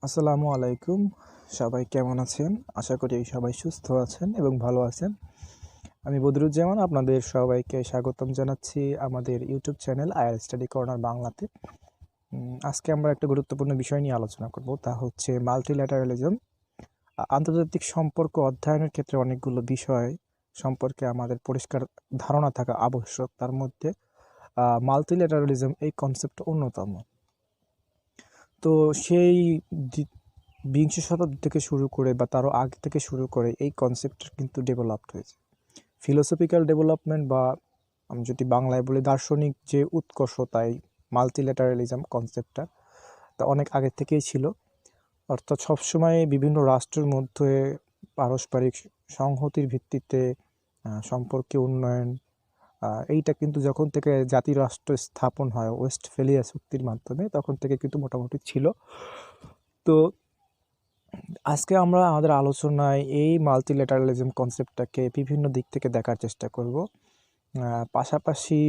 আসসালামু আলাইকুম। সবাই কেমন আছেন? আশা করি সবাই সুস্থ আছেন এবং ভালো আছেন। আমি বদরুজ্জামান আপনাদের সবাইকে স্বাগতম জানাচ্ছি আমাদের YouTube channel IL study corner বাংলাতে। আজকে আমরা একটা গুরুত্বপূর্ণ বিষয় নিয়ে আলোচনা করব, তা হচ্ছে মাল্টিল্যাটারালিজম। আন্তর্জাতিক সম্পর্ক অধ্যয়নের ক্ষেত্রে অনেকগুলো বিষয় সম্পর্কে আমাদের পরিষ্কার ধারণা থাকা আবশ্যক। তার মধ্যে মাল্টিল্যাটারালিজম এই কনসেপ্ট অন্যতম। তো সেই বিংশ শতাব্দী থেকে শুরু করে বা তারও আগে থেকে শুরু করে এই কনসেপ্টটা কিন্তু ডেভেলপড হয়েছে। ফিলোসফিক্যাল ডেভেলপমেন্ট বা আমি যদি বাংলায় বলি দার্শনিক যে উৎকর্ষতায় মাল্টিল্যাটারালিজম কনসেপ্টটা তা অনেক আগে থেকেই ছিল। অর্থাৎ সবসময় বিভিন্ন রাষ্ট্রের মধ্যে পারস্পরিক সংহতির ভিত্তিতে সম্পর্কে উন্নয়ন, এইটা কিন্তু যখন থেকে জাতিরাষ্ট্র স্থাপন হয় ওয়েস্টফেলিয়া চুক্তির মাধ্যমে তখন থেকে কিন্তু মোটামুটি ছিল। তো আজকে আমরা আমাদের আলোচনায় এই মাল্টিল্যাটারালিজম কনসেপ্টটাকে বিভিন্ন দিক থেকে দেখার চেষ্টা করব। পাশাপাশি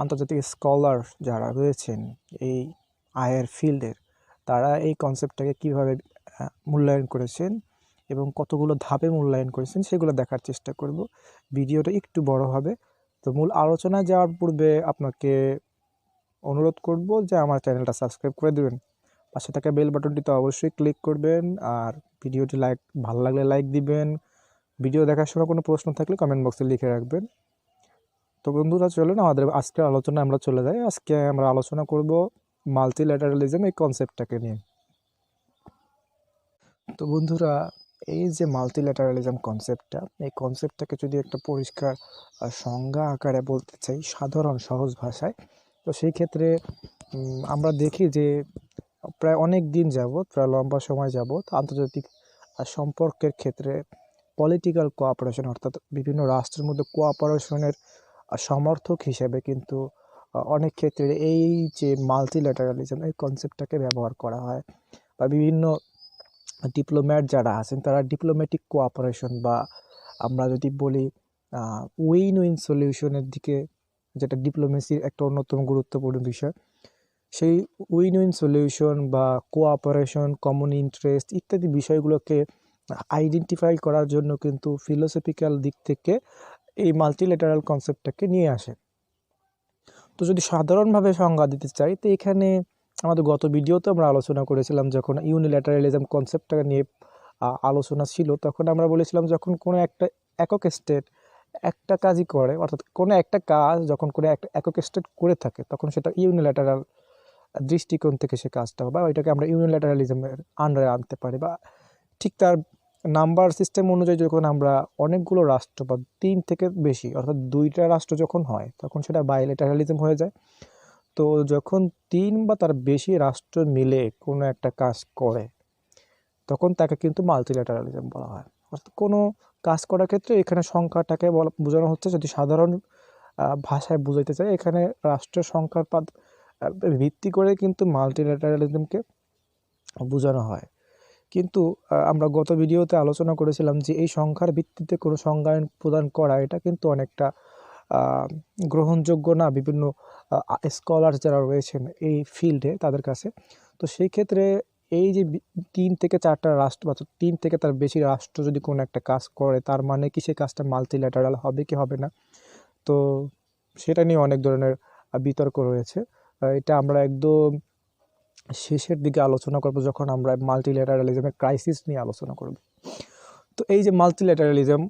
আন্তর্জাতিক স্কলার যারা রয়েছেন এই আয়ের ফিল্ডের, তারা এই কনসেপ্টটাকে কীভাবে মূল্যায়ন করেছেন এবং কতগুলো ধাপে মূল্যায়ন করেছেন সেগুলো দেখার চেষ্টা করব। ভিডিওটা একটু বড় হবে। তো মূল আলোচনায় যাওয়ার পূর্বে আপনাকে অনুরোধ করব যে আমার চ্যানেলটা সাবস্ক্রাইব করে দেবেন। পাশে থাকা বেল বাটনটিতে অবশ্যই ক্লিক করবেন আর ভিডিওটি ভালো লাগলে লাইক দিবেন। ভিডিও দেখার সময় কোনো প্রশ্ন থাকলে কমেন্ট বক্সে লিখে রাখবেন। তো বন্ধুরা চলুন আমাদের আজকের আলোচনায় আমরা চলে যাই। আজকে আমরা আলোচনা করব মাল্টিল্যাটারালিজম এই কনসেপ্টটাকে নিয়ে। তো বন্ধুরা, এই যে মাল্টিল্যাটারালিজম কনসেপ্টটা, এই কনসেপ্টটাকে যদি একটা পরিষ্কার সংজ্ঞা আকারে বলতে চাই সাধারণ সহজ ভাষায়, তো সেই ক্ষেত্রে আমরা দেখি যে প্রায় অনেক দিন যাবৎ, প্রায় লম্বা সময় যাবৎ আন্তর্জাতিক সম্পর্কের ক্ষেত্রে পলিটিক্যাল কোঅপারেশন অর্থাৎ বিভিন্ন রাষ্ট্রের মধ্যে কোঅপারেশনের সমর্থক হিসেবে কিন্তু অনেক ক্ষেত্রে এই যে মাল্টিল্যাটারালিজম এই কনসেপ্টটাকে ব্যবহার করা হয়। বা বিভিন্ন ডিপ্লোম্যাট যারা আছেন তারা ডিপ্লোম্যাটিক কোঅপারেশন বা আমরা যদি বলি উইন উইন সলিউশনের দিকে, যেটা ডিপ্লোমেসির একটা অন্যতম গুরুত্বপূর্ণ বিষয়, সেই উইন উইন সলিউশন বা কোঅপারেশন, কমন ইন্টারেস্ট ইত্যাদি বিষয়গুলোকে আইডেন্টিফাই করার জন্য কিন্তু ফিলোসফিক্যাল দিক থেকে এই মাল্টিল্যাটারাল কনসেপ্টটাকে নিয়ে আসে। তো যদি সাধারণভাবে সংজ্ঞা দিতে চাই, তো এখানে আমাদের গত ভিডিওতে আমরা আলোচনা করেছিলাম, যখন ইউনিল্যাটারালিজম কনসেপ্টটা নিয়ে আলোচনা ছিল, তখন আমরা বলেছিলাম যখন কোনো একটা একক স্টেট একটা কাজই করে, অর্থাৎ কোনো একটা কাজ যখন কোনো একটা একক স্টেট করে থাকে তখন সেটা ইউনিল্যাটারাল দৃষ্টিকোণ থেকে সে কাজটা বা ওইটাকে আমরা ইউনিল্যাটারালিজমের আন্ডারে আনতে পারি। বা ঠিক তার নাম্বার সিস্টেম অনুযায়ী যখন আমরা অনেকগুলো রাষ্ট্র বা 3 থেকে বেশি অর্থাৎ 2টা রাষ্ট্র যখন হয় তখন সেটা বাইল্যাটারালিজম হয়ে যায়। তো যখন 3 বা তার বেশি রাষ্ট্র মিলে কোনো একটা কাজ করে তখন তাকে কিন্তু মাল্টিল্যাটারালিজম বলা হয়। অর্থাৎ কোনো কাজ করার ক্ষেত্রে এখানে সংখ্যাটাকে বোঝানো হচ্ছে, যদি সাধারণ ভাষায় বুঝাইতে চাই, এখানে রাষ্ট্রের সংখ্যার ভিত্তি করে কিন্তু মাল্টিল্যাটারালিজমকে বোঝানো হয়। কিন্তু আমরা গত ভিডিওতে আলোচনা করেছিলাম যে এই সংখ্যার ভিত্তিতে কোনো সংজ্ঞায়ন প্রদান করা এটা কিন্তু অনেকটা গ্রহণযোগ্য না বিভিন্ন স্কলার যারা রয়েছেন এই ফিল্ডে তাদের কাছে। তো সেই ক্ষেত্রে এই যে 3 থেকে 4টা রাষ্ট্র বা 3 থেকে তার বেশি রাষ্ট্র যদি কোনো একটা কাজ করে তার মানে কি সেই কাজটা মাল্টিল্যাটারাল হবে কি হবে না, তো সেটা নিয়ে অনেক ধরনের বিতর্ক রয়েছে। এটা আমরা একদম শেষের দিকে আলোচনা করব যখন আমরা মাল্টিল্যাটারালিজমের ক্রাইসিস নিয়ে আলোচনা করব। তো এই যে মাল্টিল্যাটারালিজম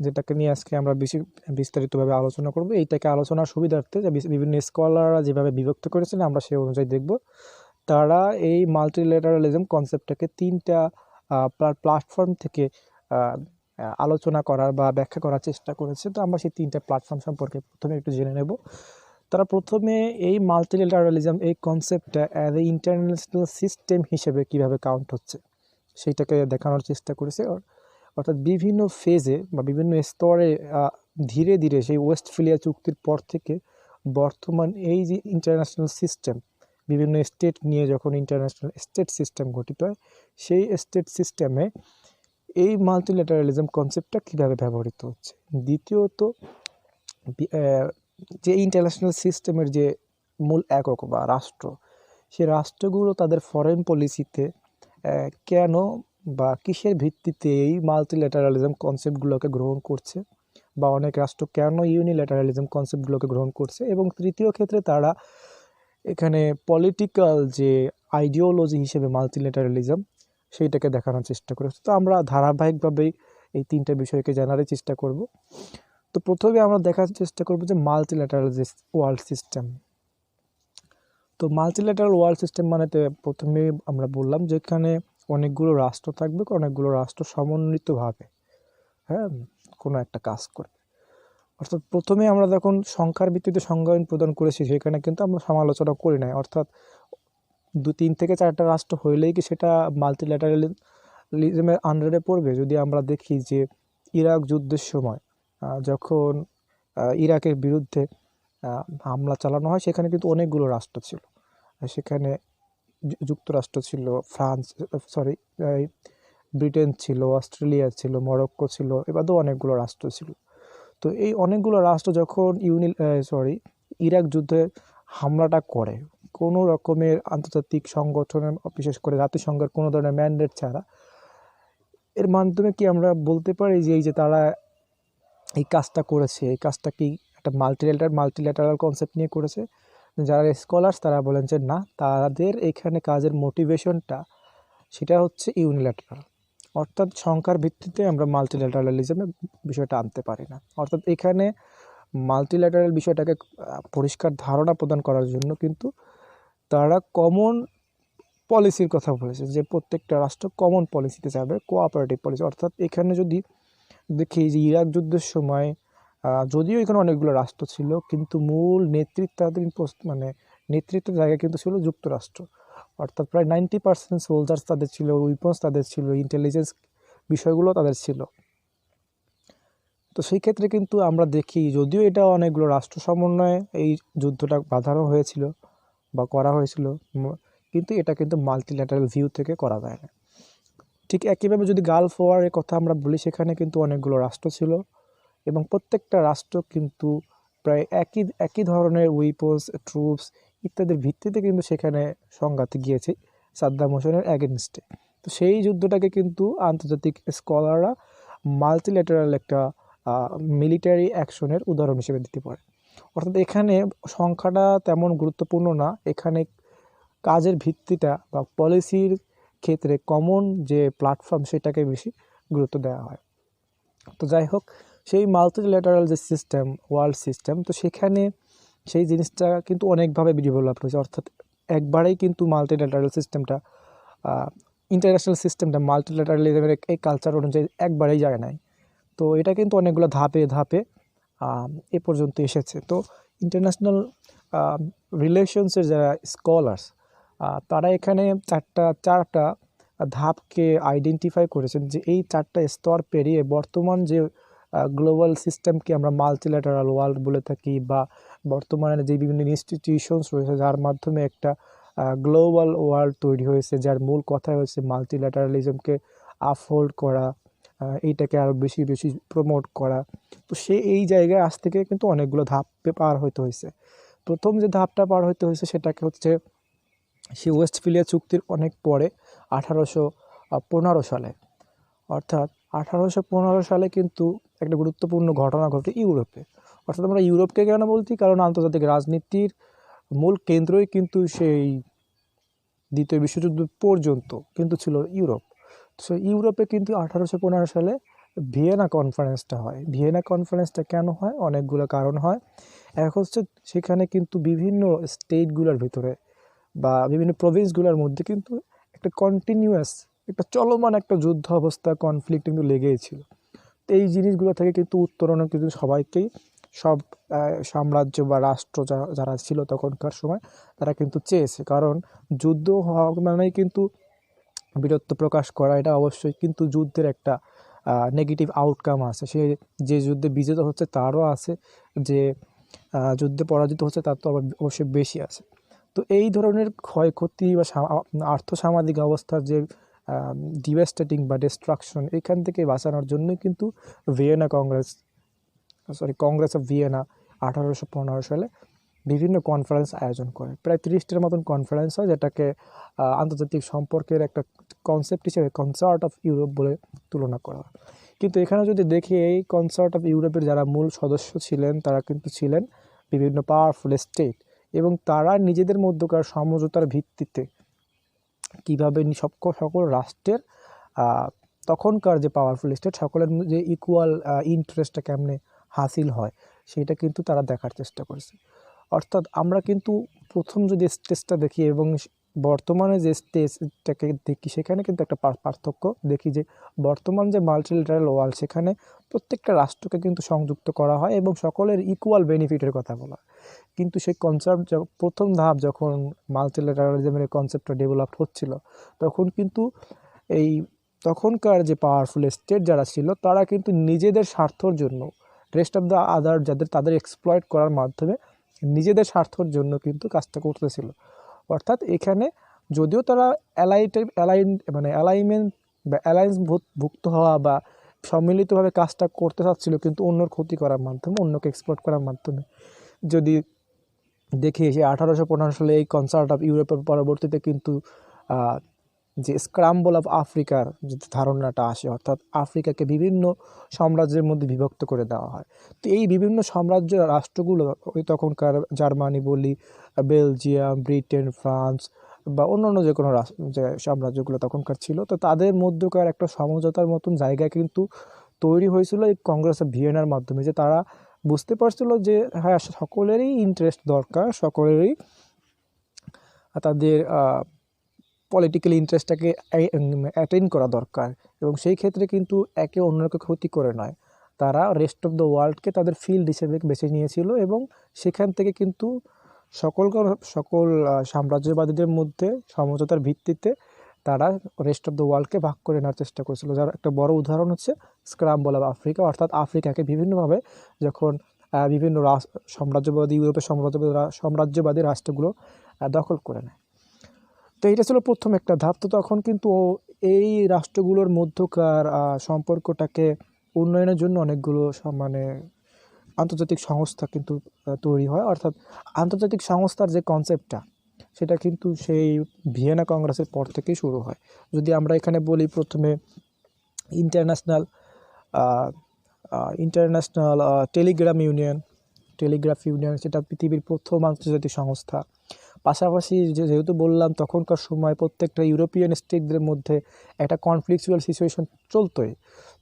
যেটাকে নিয়ে আজকে আমরা বেশি বিস্তারিতভাবে আলোচনা করব, এইটাকে আলোচনার সুবিধার্থে যে বিভিন্ন স্কলাররা যেভাবে বিভক্ত করেছেন আমরা সেই অনুযায়ী দেখব। তারা এই মাল্টিল্যাটারালিজম কনসেপ্টটাকে 3টা প্ল্যাটফর্ম থেকে আলোচনা করার বা ব্যাখ্যা করার চেষ্টা করেছে। তো আমরা সেই 3টা প্ল্যাটফর্ম সম্পর্কে প্রথমে একটু জেনে নেব। তারা প্রথমে এই মাল্টিল্যাটারালিজম এই কনসেপ্টটা অ্যাজ এ ইন্টারন্যাশনাল সিস্টেম হিসেবে কিভাবে কাউন্ট হচ্ছে সেইটাকে দেখানোর চেষ্টা করেছে। অর্থাৎ বিভিন্ন ফেজে বা বিভিন্ন স্তরে ধীরে ধীরে সেই ওয়েস্টফেলিয়া চুক্তির পর থেকে বর্তমান এই যে ইন্টারন্যাশনাল সিস্টেম, বিভিন্ন স্টেট নিয়ে যখন ইন্টারন্যাশনাল স্টেট সিস্টেম গঠিত হয়, সেই স্টেট সিস্টেমে এই মাল্টিল্যাটারালিজম কনসেপ্টটা কীভাবে ব্যবহৃত হচ্ছে। দ্বিতীয়ত, যে ইন্টারন্যাশনাল সিস্টেমের যে মূল একক বা রাষ্ট্র, সেই রাষ্ট্রগুলো তাদের ফরেন পলিসিতে কেন বা কিসের ভিত্তিতে এই মাল্টিল্যাটারালিজম কনসেপ্টগুলোকে গ্রহণ করছে, বা অনেক রাষ্ট্র কেন ইউনিল্যাটারালিজম কনসেপ্টগুলোকে গ্রহণ করছে, এবং তৃতীয় ক্ষেত্রে তারা এখানে পলিটিক্যাল যে আইডিওলজি হিসেবে মাল্টিল্যাটারালিজম সেইটাকে দেখানোর চেষ্টা করেছে। তো আমরা ধারাবাহিকভাবেই এই তিনটা বিষয়কে জানারই চেষ্টা করব। তো প্রথমে আমরা দেখার চেষ্টা করব যে মাল্টিল্যাটারাল যে ওয়ার্ল্ড সিস্টেম। তো মাল্টিল্যাটারাল ওয়ার্ল্ড সিস্টেম মানে প্রথমে আমরা বললাম যে এখানে অনেকগুলো রাষ্ট্র থাকবে, অনেকগুলো রাষ্ট্র সমন্বিতভাবে কোনো একটা কাজ করবে। অর্থাৎ প্রথমে আমরা যখন সংখ্যার ভিত্তিতে সংজ্ঞায়ন প্রদান করেছি সেখানে কিন্তু আমরা সমালোচনা করি নাই, অর্থাৎ 2-3 থেকে 4টা রাষ্ট্র হইলেই কি সেটা মাল্টিল্যাটারালিজমের আন্ডারে পড়বে? যদি আমরা দেখি যে ইরাক যুদ্ধের সময় যখন ইরাকের বিরুদ্ধে হামলা চালানো হয় সেখানে কিন্তু অনেকগুলো রাষ্ট্র ছিল। সেখানে যুক্তরাষ্ট্র ছিল, ব্রিটেন ছিল, অস্ট্রেলিয়া ছিল, মরক্কো ছিল, এবারেও অনেকগুলো রাষ্ট্র ছিল। তো এই অনেকগুলো রাষ্ট্র যখন ইরাক যুদ্ধে হামলাটা করে কোনো রকমের আন্তর্জাতিক সংগঠনের, বিশেষ করে জাতিসংঘের কোনো ধরনের ম্যান্ডেট ছাড়া, এর মাধ্যমে কি আমরা বলতে পারি যে এই যে তারা এই কাজটা করেছে, এই কাজটা কি একটা মাল্টিল্যাটারাল কনসেপ্ট নিয়ে করেছে? যারা স্কলার্স তারা বলেন যে না, তাদের এখানে কাজের মোটিভেশনটা সেটা হচ্ছে ইউনিল্যাটারাল, অর্থাৎ সংখ্যার ভিত্তিতে আমরা মাল্টিল্যাটারালিজমের বিষয়টা আনতে পারি না। অর্থাৎ এখানে মাল্টিল্যাটারাল বিষয়টাকে পরিষ্কার ধারণা প্রদান করার জন্য কিন্তু তারা কমন পলিসির কথা বলেছে, যে প্রত্যেকটা রাষ্ট্র কমন পলিসিতে যাবে, কোঅপারেটিভ পলিসি। অর্থাৎ এখানে যদি দেখি যে ইরাক যুদ্ধের সময় যদিও এখানে অনেকগুলো রাষ্ট্র ছিল কিন্তু মূল নেতৃত্বাধীন নেতৃত্বের জায়গায় কিন্তু ছিল যুক্তরাষ্ট্র। অর্থাৎ প্রায় 90% সোলজার্স তাদের ছিল, উইপন্স তাদের ছিল, ইন্টেলিজেন্স বিষয়গুলো তাদের ছিল। তো সেই ক্ষেত্রে কিন্তু আমরা দেখি যদিও এটা অনেকগুলো রাষ্ট্র সমন্বয়ে এই যুদ্ধটা বাঁধানো হয়েছিল বা করা হয়েছিল, কিন্তু এটা কিন্তু মাল্টিল্যাটারাল ভিউ থেকে করা যায় না। ঠিক একইভাবে যদি গালফ ওয়ারের কথা আমরা বলি, সেখানে কিন্তু অনেকগুলো রাষ্ট্র ছিল এবং প্রত্যেকটা রাষ্ট্র কিন্তু প্রায় একই ধরনের উইপন্স, ট্রুপস ইত্যাদির ভিত্তিতে কিন্তু সেখানে সংঘাতে গিয়েছে সাদ্দাম হোসেনের অ্যাগেনস্টে। তো সেই যুদ্ধটাকে কিন্তু আন্তর্জাতিক স্কলাররা মাল্টিল্যাটারাল একটা মিলিটারি অ্যাকশনের উদাহরণ হিসেবে দিতে পারে। অর্থাৎ এখানে সংখ্যাটা তেমন গুরুত্বপূর্ণ না, এখানে কাজের ভিত্তিটা বা পলিসির ক্ষেত্রে কমন যে প্ল্যাটফর্ম সেটাকে বেশি গুরুত্ব দেওয়া হয়। তো যাই হোক, সেই মাল্টিল্যাটারাল যে সিস্টেম, ওয়ার্ল্ড সিস্টেম, তো সেখানে সেই জিনিসটা কিন্তু অনেকভাবে ডেভেলপ হয়েছে। অর্থাৎ একবারেই কিন্তু মাল্টিল্যাটারাল সিস্টেমটা, ইন্টারন্যাশনাল সিস্টেমটা মাল্টিল্যাটারালিজমের এই কালচার অনুযায়ী একবারেই যায় নাই। তো এটা কিন্তু অনেকগুলো ধাপে ধাপে এ পর্যন্ত এসেছে। তো ইন্টারন্যাশনাল রিলেশনসের যারা স্কলার্স তারা এখানে চারটা ধাপকে আইডেন্টিফাই করেছেন, যে এই 4টা স্তর পেরিয়ে বর্তমান যে গ্লোবাল সিস্টেমকে আমরা মাল্টিল্যাটারাল ওয়ার্ল্ড বলে থাকি, বা বর্তমানে যে বিভিন্ন ইনস্টিটিউশনস রয়েছে যার মাধ্যমে একটা গ্লোবাল ওয়ার্ল্ড তৈরি হয়েছে, যার মূল কথা হচ্ছে মাল্টিল্যাটারালিজমকে আপহোল্ড করা, এইটাকে আরও বেশি বেশি প্রমোট করা। তো এই জায়গায় আজ থেকে কিন্তু অনেকগুলো ধাপ পার হইতে হয়েছে। প্রথম যে ধাপটা পার হইতে হয়েছে সেটাকে হচ্ছে সেই ওয়েস্টফিলিয়া চুক্তির অনেক পরে 1815 সালে। অর্থাৎ 1815 সালে কিন্তু একটা গুরুত্বপূর্ণ ঘটনা ঘটে ইউরোপে। অর্থাৎ আমরা ইউরোপকে কেন বলছি, কারণ আন্তর্জাতিক রাজনীতির মূল কেন্দ্রই কিন্তু সেই দ্বিতীয় বিশ্বযুদ্ধ পর্যন্ত কিন্তু ছিল ইউরোপ। সো ইউরোপে কিন্তু 1815 সালে ভিয়েনা কনফারেন্সটা হয়। ভিয়েনা কনফারেন্সটা কেন হয়? অনেকগুলো কারণ হয়। এক হচ্ছে সেখানে কিন্তু বিভিন্ন স্টেটগুলোর ভিতরে বা বিভিন্ন প্রভিন্সগুলোর মধ্যে কিন্তু একটা কন্টিনিউয়াস, একটা চলমান একটা যুদ্ধ অবস্থা, কনফ্লিক্ট কিন্তু লেগেই ছিল। তো এই জিনিসগুলো থেকে কিন্তু উত্তরণও কিন্তু সবাইকেই, সব সাম্রাজ্য বা রাষ্ট্র যারা ছিল তখনকার সময় তারা কিন্তু চেয়েছে, কারণ যুদ্ধ হওয়া মানেই কিন্তু বীরত্ব প্রকাশ করা, এটা অবশ্যই কিন্তু যুদ্ধের একটা নেগেটিভ আউটকাম আছে। যে যুদ্ধে বিজেতা হচ্ছে তারও আছে, যে যুদ্ধে পরাজিত হচ্ছে তার তো আবার অবশ্যই বেশি আছে। তো এই ধরনের ক্ষয়ক্ষতি বা আর্থসামাজিক অবস্থার যে ডিভাস্টেটিং বা ডিস্ট্রাকশন, এখান থেকে বাঁচানোর জন্যই কিন্তু কংগ্রেস অফ ভিয়েনা 1815 সালে বিভিন্ন কনফারেন্স আয়োজন করে। প্রায় 30টার মতন কনফারেন্স হয়, যেটাকে আন্তর্জাতিক সম্পর্কের একটা কনসেপ্ট হিসেবে কনসার্ট অফ ইউরোপ বলে তুলনা করা হয়। কিন্তু এখানে যদি দেখি, এই কনসার্ট অফ ইউরোপের যারা মূল সদস্য ছিলেন তারা কিন্তু ছিলেন বিভিন্ন পাওয়ারফুল স্টেট, এবং তারা নিজেদের মধ্যকার সমঝোতার ভিত্তিতে কীভাবে সকল রাষ্ট্রের তখনকার যে পাওয়ারফুল স্টেট সকলের যে ইকুয়াল ইন্টারেস্টটা কেমনে হাসিল হয় সেটা কিন্তু তারা দেখার চেষ্টা করেছে। অর্থাৎ আমরা কিন্তু প্রথম যদি স্টেজটা দেখি এবং বর্তমানে যে স্টেজটাকে দেখি, সেখানে কিন্তু একটা পার্থক্য দেখি যে বর্তমান যে মাল্টিল্যাটারাল ওয়ার্ল্ড, সেখানে প্রত্যেকটা রাষ্ট্রকে কিন্তু সংযুক্ত করা হয় এবং সকলের ইকুয়াল বেনিফিটের কথা বলা হয়। কিন্তু সেই কনসেপ্ট প্রথম ধাপ যখন মাল্টিল্যাটারালিজমের কনসেপ্টটা ডেভেলপ হচ্ছিল, তখন কিন্তু এই তখনকার যে পাওয়ারফুল স্টেট যারা ছিল তারা কিন্তু নিজেদের স্বার্থর জন্য রেস্ট অফ দ্য আদার তাদের এক্সপ্লয়েট করার মাধ্যমে নিজেদের স্বার্থর জন্য কিন্তু কাজটা করতেছিল। অর্থাৎ এখানে যদিও তারা অ্যালাইনমেন্ট বা অ্যালায়েন্স ভুক্ত হওয়া বা সম্মিলিতভাবে কাজটা করতে চাচ্ছিল, কিন্তু অন্যর ক্ষতি করার মাধ্যমে, অন্যকে এক্সপ্লয়েট করার মাধ্যমে। যদি দেখি যে 1815 সালে এই কনসার্ট অফ ইউরোপের পরবর্তীতে কিন্তু যে স্ক্রাম্বল অফ আফ্রিকার যে ধারণাটা আসে, অর্থাৎ আফ্রিকাকে বিভিন্ন সাম্রাজ্যের মধ্যে বিভক্ত করে দেওয়া হয়। তো এই বিভিন্ন সাম্রাজ্য রাষ্ট্রগুলো ওই তখনকার জার্মানি বলি, বেলজিয়াম, ব্রিটেন, ফ্রান্স বা অন্যান্য যে কোনো যে সাম্রাজ্যগুলো তখনকার ছিল, তো তাদের মধ্যকার একটা সমঝোতার মতন জায়গা কিন্তু তৈরি হয়েছিল এই কংগ্রেস অফ ভিয়েনার মাধ্যমে। যে তারা বুঝতে পারছিল যে হ্যাঁ, সকলেরই ইন্টারেস্ট দরকার, সকলেরই তাদের পলিটিক্যাল ইন্টারেস্টটাকে অ্যাটেইন করা দরকার, এবং সেই ক্ষেত্রে কিন্তু একে অন্যকে ক্ষতি করে নয়, তারা রেস্ট অফ দ্য ওয়ার্ল্ডকে তাদের ফিল্ড হিসেবে বেছে নিয়েছিল, এবং সেখান থেকে কিন্তু সকল সাম্রাজ্যবাদীদের মধ্যে সমঝোতার ভিত্তিতে তারা রেস্ট অফ দ্য ওয়ার্ল্ডকে ভাগ করে নেওয়ার চেষ্টা করেছিল। যার একটা বড় উদাহরণ হচ্ছে স্ক্রাম্বল অফ আফ্রিকা, অর্থাৎ আফ্রিকাকে বিভিন্নভাবে যখন বিভিন্ন ইউরোপের সাম্রাজ্যবাদী রাষ্ট্রগুলো দখল করে নেয়। তো এটা ছিল প্রথম একটা ধাপ। তো তখন কিন্তু এই রাষ্ট্রগুলোর মধ্যকার সম্পর্কটাকে উন্নয়নের জন্য অনেকগুলো আন্তর্জাতিক সংস্থা কিন্তু তৈরি হয়। অর্থাৎ আন্তর্জাতিক সংস্থার যে কনসেপ্টটা, সেটা কিন্তু সেই ভিয়েনা কংগ্রেসের পর থেকেই শুরু হয়। যদি আমরা এখানে বলি, প্রথমে ইন্টারন্যাশনাল টেলিগ্রাফ ইউনিয়ন, সেটা পৃথিবীর প্রথম আন্তর্জাতিক সংস্থা। পাশাপাশি যেহেতু বললাম তখনকার সময় প্রত্যেকটা ইউরোপিয়ান স্টেটদের মধ্যে একটা কনফ্লিকচুয়াল সিচুয়েশন চলতোই।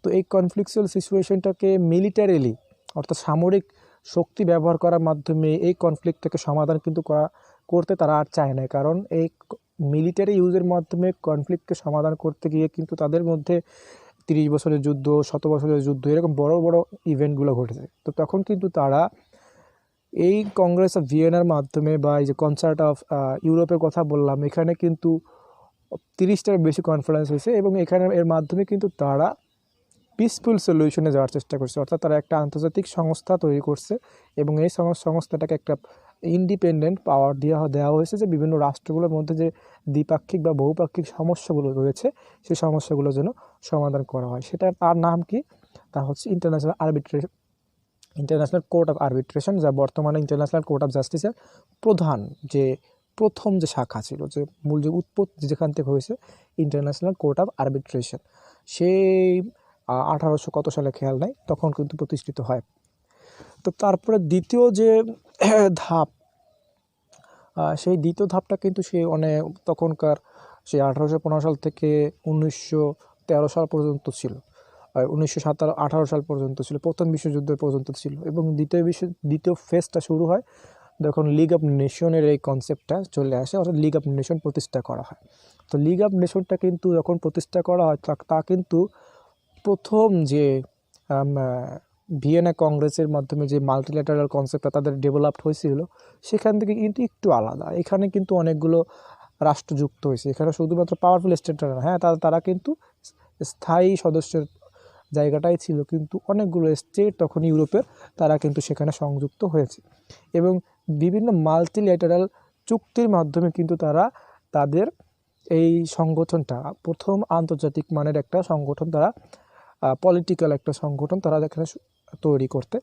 তো এই কনফ্লিকচুয়াল সিচুয়েশনটাকে মিলিটারিলি, অর্থাৎ সামরিক শক্তি ব্যবহার করার মাধ্যমে এই কনফ্লিক্টটাকে সমাধান কিন্তু করতে তারা আর চায় না। কারণ এই মিলিটারি ইউজের মাধ্যমে কনফ্লিক্টকে সমাধান করতে গিয়ে কিন্তু তাদের মধ্যে 30 বছরের যুদ্ধ, 100 বছরের যুদ্ধ, এরকম বড় বড় ইভেন্টগুলো ঘটেছে। তো তখন কিন্তু তারা এই কংগ্রেস অফ ভিয়েনার মাধ্যমে বা এই যে কনসার্ট অফ ইউরোপের কথা বললাম, এখানে কিন্তু 30টার বেশি কনফারেন্স হয়েছে, এবং এর মাধ্যমে কিন্তু তারা পিসফুল সলিউশনে যাওয়ার চেষ্টা করছে। অর্থাৎ তারা একটা আন্তর্জাতিক সংস্থা তৈরি করছে, এবং এই সংস্থাটাকে একটা ইন্ডিপেন্ডেন্ট পাওয়ার দেওয়া হয়েছে যে বিভিন্ন রাষ্ট্রগুলোর মধ্যে যে দ্বিপাক্ষিক বা বহুপাক্ষিক সমস্যাগুলো রয়েছে, সেই সমস্যাগুলো যেন সমাধান করা হয়। সেটা তার নাম কি? তা হচ্ছে ইন্টারন্যাশনাল কোর্ট অফ আরবিট্রেশন, যা বর্তমানে ইন্টারন্যাশনাল কোর্ট অফ জাস্টিসের প্রথম যে শাখা ছিল, যে মূল যে উৎপত্তি যেখান থেকে হয়েছে, ইন্টারন্যাশনাল কোর্ট অফ আরবিট্রেশন, সেই 1800 কত সালে খেয়াল নাই, তখন কিন্তু প্রতিষ্ঠিত হয়। তো তারপরে দ্বিতীয় যে ধাপ, সেই দ্বিতীয় ধাপটা কিন্তু তখনকার সেই 1815 সাল থেকে 1913 সাল পর্যন্ত ছিল, 1918 সাল পর্যন্ত ছিল, প্রথম বিশ্বযুদ্ধের পর্যন্ত ছিল। এবং দ্বিতীয় ফেজটা শুরু হয় যখন লিগ অফ নেশনের এই কনসেপ্টটা চলে আসে, অর্থাৎ লিগ অফ নেশন প্রতিষ্ঠা করা হয়। তো লিগ অফ নেশনটা কিন্তু যখন প্রতিষ্ঠা করা হয়, তা কিন্তু প্রথম যে ভিয়েনা কংগ্রেসের মাধ্যমে যে মাল্টিল্যাটারাল কনসেপ্টটা তাদের ডেভেলপড হয়েছিল, সেখান থেকে কিন্তু একটু আলাদা। এখানে কিন্তু অনেকগুলো রাষ্ট্র যুক্ত হয়েছে, এখানে শুধুমাত্র পাওয়ারফুল স্টেটরা না, হ্যাঁ, তারা কিন্তু স্থায়ী সদস্যের জায়গাটাই ছিল, কিন্তু অনেকগুলো স্টেট তখন ইউরোপের, তারা কিন্তু সেখানে সংযুক্ত হয়েছে, এবং বিভিন্ন মাল্টিল্যাটারাল চুক্তির মাধ্যমে কিন্তু তারা তাদের এই সংগঠনটা, প্রথম আন্তর্জাতিক মানের একটা সংগঠন, তারা পলিটিক্যাল একটা সংগঠন তারা এখানে তৈরি করতে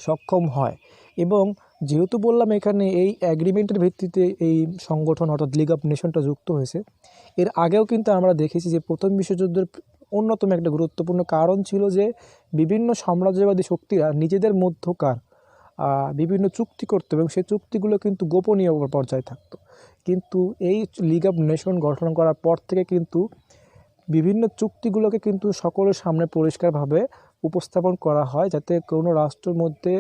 সক্ষম হয়। এবং যেহেতু বললাম এখানে এই অ্যাগ্রিমেন্টের ভিত্তিতে এই সংগঠন অর্থাৎ লিগ অফ নেশনটা যুক্ত হয়েছে, এর আগেও কিন্তু আমরা দেখেছি যে প্রথম বিশ্বযুদ্ধের অন্যতম একটা গুরুত্বপূর্ণ কারণ ছিল যে বিভিন্ন সাম্রাজ্যবাদী শক্তিরা নিজেদের মধ্যকার বিভিন্ন চুক্তি করতো এবং সেই চুক্তিগুলো কিন্তু গোপনীয় পর্যায়ে থাকতো। কিন্তু এই লিগ অফ নেশন গঠন করার পর থেকে কিন্তু বিভিন্ন চুক্তিগুলোকে কিন্তু সকলের সামনে পরিষ্কারভাবে উপস্থাপন করা হয়, যাতে কোনো রাষ্ট্রের মধ্যে